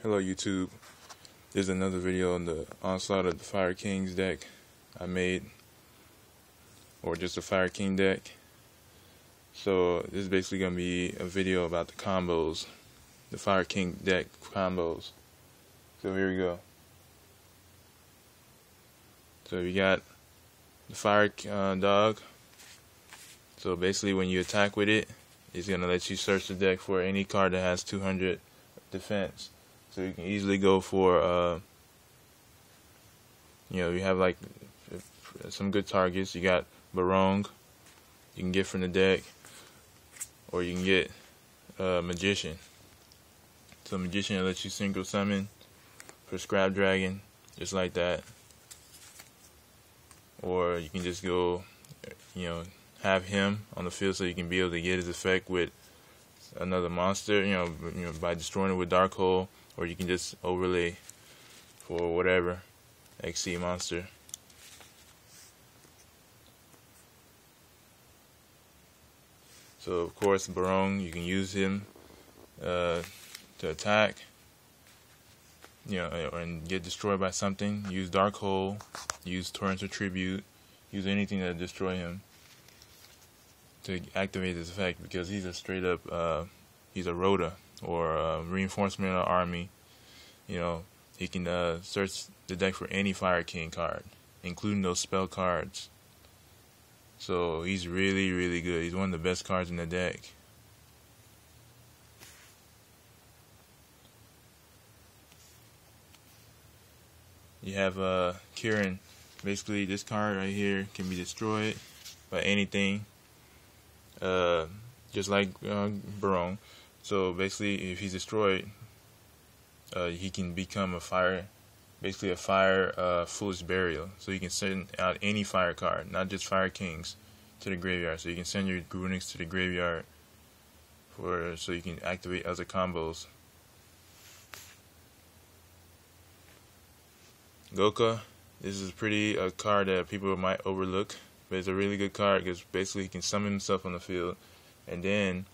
Hello YouTube, this is another video on the Onslaught of the Fire Kings deck I made, or just a Fire King deck. So this is basically going to be a video about the combos, the Fire King deck combos. So here we go. So you got the Fire Dog. So basically when you attack with it, it's going to let you search the deck for any card that has 200 defense. So you can easily go for, you have like some good targets. You got Barong, you can get from the deck, or you can get Magician. So Magician will let you single summon for Scrap Dragon, just like that. Or you can just go, have him on the field so you can be able to get his effect with another monster, by destroying it with Dark Hole. Or you can just overlay for whatever XC monster. So of course Barong, you can use him to attack, and get destroyed by something. Use Dark Hole, use Torrential Tribute, use anything to destroy him to activate his effect, because he's a straight up he's a Rhoda, or Reinforcement of the Army. He can search the deck for any Fire King card, including those spell cards. So he's really, really good. He's one of the best cards in the deck. You have Kirin. Basically, this card right here can be destroyed by anything, just like Barong. So basically, if he's destroyed, he can become a fire, basically a fire Foolish Burial. So you can send out any fire card, not just Fire Kings, to the graveyard. So you can send your Garunix to the graveyard so you can activate other combos. Goka, this is a card that people might overlook, but it's a really good card because basically he can summon himself on the field, and then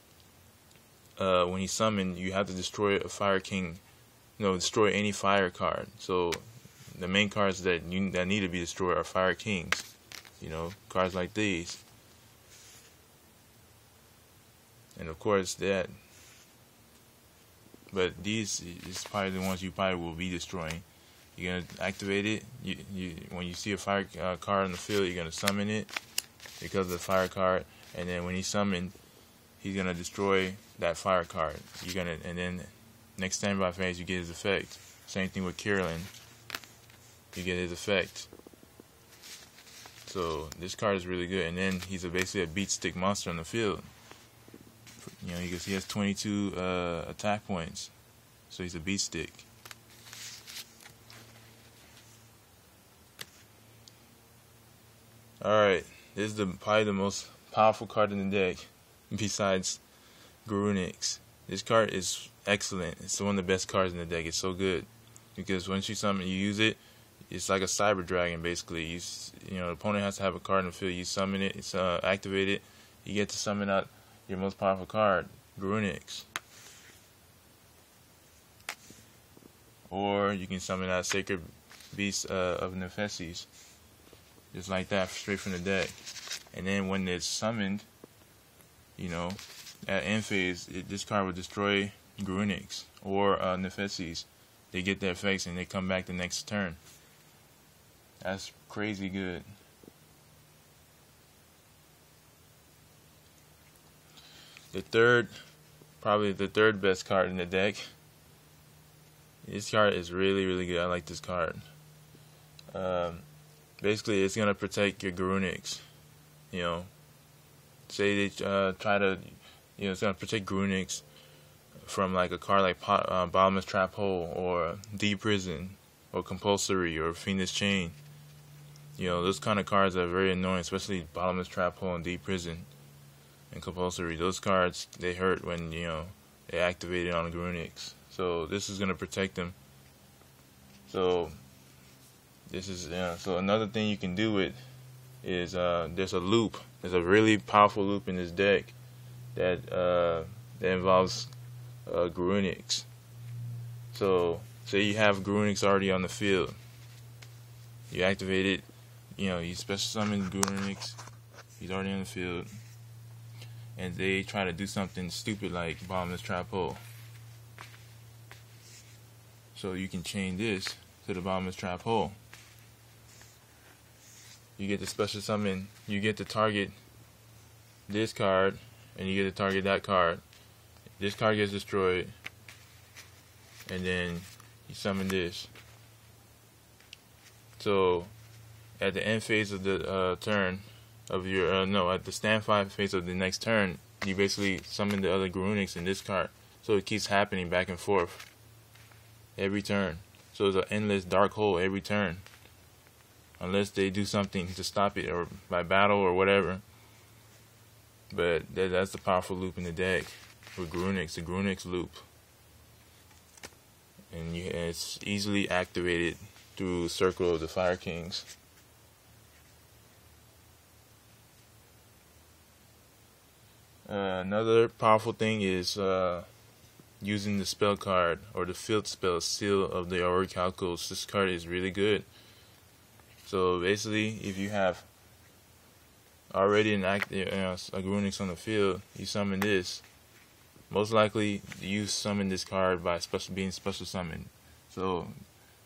when he's summoned, you have to destroy a Fire King. Destroy any fire card. So the main cards that need to be destroyed are Fire Kings. Cards like these. And of course that. But these is probably the ones you probably will be destroying. You're gonna activate it. When you see a fire card on the field, you're gonna summon it because of the fire card. And then when he's summoned, he's gonna destroy that fire card. And then next standby phase, you get his effect. Same thing with Kirin. You get his effect. So this card is really good. And then he's basically a beat stick monster on the field. Because he has 22 attack points. So he's a beat stick. Alright, this is probably the most powerful card in the deck besides Garunix. This card is excellent. It's one of the best cards in the deck. It's so good because once you summon, you use it. It's like a Cyber Dragon basically. The opponent has to have a card in the field. You summon it. It's activated. You get to summon out your most powerful card, Garunix. Or you can summon out Sacred Beast of Nephthys, just like that, straight from the deck. And then when it's summoned, at end phase, this card will destroy Garunix or Nephthys. They get their effects and they come back the next turn. That's crazy good. Probably the third best card in the deck. This card is really, really good. I like this card. Basically, it's gonna protect your Garunix. Say they try to. It's going to protect Garunix from like a card like Bottomless Trap Hole, or Deep Prison, or Compulsory, or Phoenix Chain. Those kind of cards are very annoying, especially Bottomless Trap Hole and Deep Prison and Compulsory. Those cards, they hurt when, they activate it on Garunix. So this is going to protect them. So this is, so another thing you can do with is there's a loop. There's a really powerful loop in this deck that involves Garunix. So say you have Grunix already on the field, you activate it, you special summon Grunix, he's already on the field, and they try to do something stupid like Bottomless Trap Hole. So you can chain this to the Bottomless Trap Hole. You get the special summon, you get to target this card, and you get to target that card. This card gets destroyed, and then you summon this. So at the end phase of the turn of your at the standby phase of the next turn, you basically summon the other Grunix in this card. So it keeps happening back and forth every turn. So it's an endless dark hole every turn, unless they do something to stop it, or by battle or whatever. But that's the powerful loop in the deck with Grunix, the Grunix loop, and it's easily activated through Circle of the Fire Kings. Another powerful thing is using the spell card or the field spell Seal of the Orichalcos. This card is really good. So basically, if you have already an active a Grunix on the field, you summon this. Most likely, you summon this card by being special summoned. So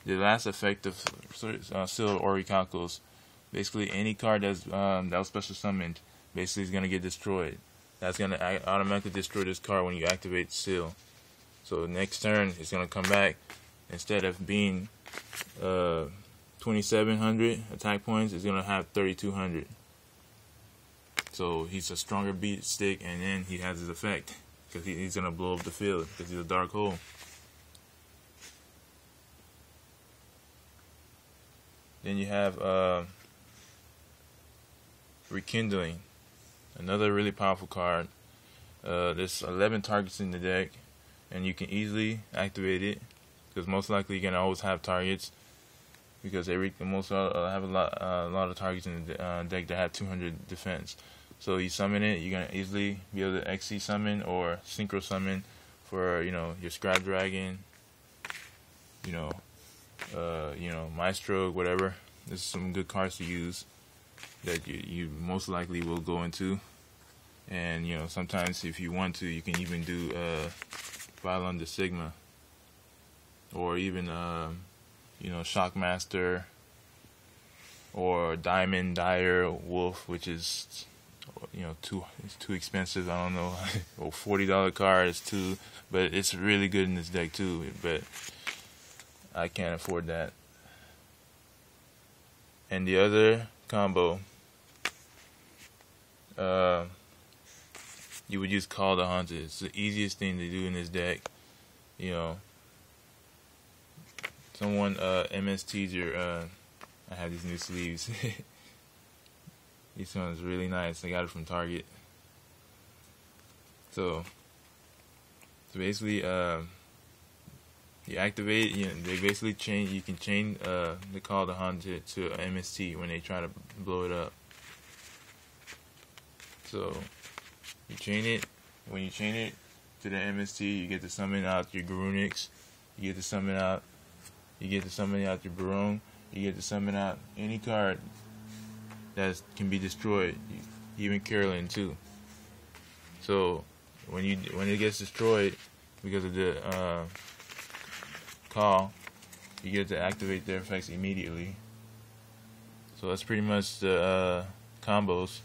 the last effect of Seal of Orichalcos, basically any card that was special summoned, basically is gonna get destroyed. That's gonna automatically destroy this card when you activate Seal. So next turn, it's gonna come back. Instead of being 2,700 attack points, it's gonna have 3,200. So he's a stronger beat stick, and then he has his effect because he's gonna blow up the field because he's a dark hole. Then you have Rekindling, another really powerful card. There's 11 targets in the deck, and you can easily activate it because most likely you're gonna always have targets, because most have a lot of targets in the deck that have 200 defense. So you summon it, you're gonna easily be able to XC summon or Synchro summon for your Scrap Dragon, Maestro, whatever. There's some good cards to use that you most likely will go into, and sometimes if you want to, you can even do Violon de Sigma, or even Shockmaster, or Diamond Dire Wolf, which is it's too expensive. I don't know, or $40 card is too, but it's really good in this deck too. But I can't afford that. And the other combo, you would use Call the Haunted. It's the easiest thing to do in this deck. Someone MST'd your I have these new sleeves. This one's really nice. I got it from Target. So basically, you activate. They basically change. You can chain the Call the Haunted to MST when they try to blow it up. So you chain it. When you chain it to the MST, you get to summon out your Grunix. You get to summon out. You get to summon out your Barone. You get to summon out any card that can be destroyed, even Carolyn too. So when it gets destroyed because of the call, you get to activate their effects immediately. So that's pretty much the combos.